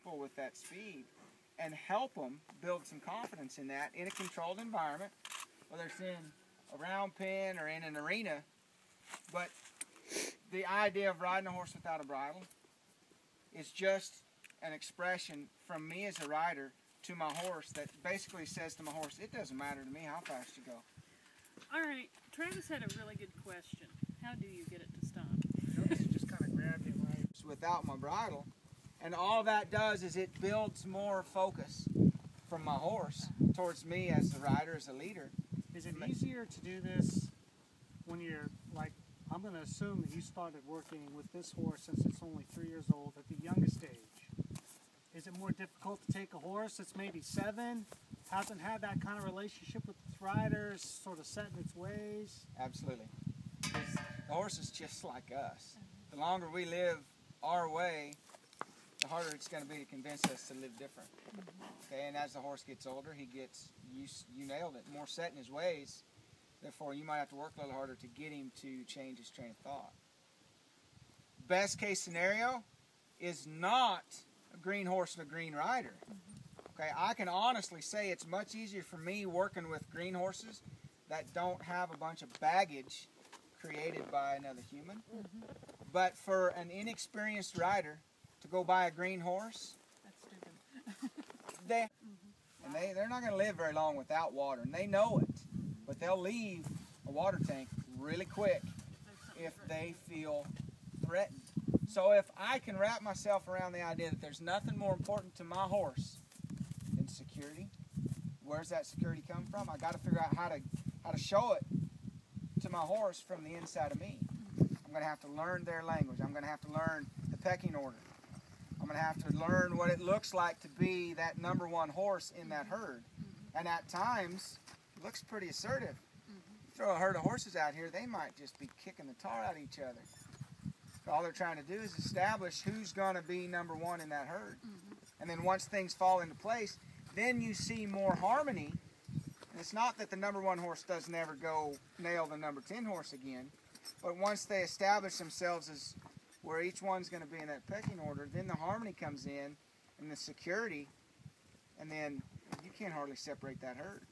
comfortable with that speed and help them build some confidence in that in a controlled environment, whether it's in a round pen or in an arena. But the idea of riding a horse without a bridle is just an expression from me as a rider to my horse that basically says to my horse, it doesn't matter to me how fast you go. All right, Travis had a really good question. How do you get it to stop? Notice you just kind of grabbed it right without my bridle, and all that does is it builds more focus from my horse towards me as the rider, as a leader. Is it easier to do this when you're, like, I'm going to assume that you started working with this horse since it's only 3 years old at the youngest age. Is it more difficult to take a horse that's maybe 7, hasn't had that kind of relationship with its riders, sort of set in its ways? Absolutely. The horse is just like us. The longer we live our way, the harder it's going to be to convince us to live different. Okay, and as the horse gets older, he gets, you nailed it, more set in his ways. Therefore, you might have to work a little harder to get him to change his train of thought. Best case scenario is not a green horse and a green rider. Okay, I can honestly say it's much easier for me working with green horses that don't have a bunch of baggage created by another human. But for an inexperienced rider to go buy a green horse, That's stupid. they're not going to live very long without water, and they know it. But they'll leave a water tank really quick if they feel threatened. So if I can wrap myself around the idea that there's nothing more important to my horse than security, where's that security come from? I got to figure out how to show it to my horse from the inside of me. I'm going to have to learn their language. I'm going to have to learn the pecking order. I'm going to have to learn what it looks like to be that #1 horse in that herd. And at times, it looks pretty assertive. Throw a herd of horses out here, they might just be kicking the tar out of each other. But all they're trying to do is establish who's going to be #1 in that herd. And then once things fall into place, then you see more harmony. And it's not that the #1 horse doesn't ever go nail the #10 horse again, but once they establish themselves as where each one's going to be in that pecking order, then the harmony comes in and the security, and then you can't hardly separate that herd.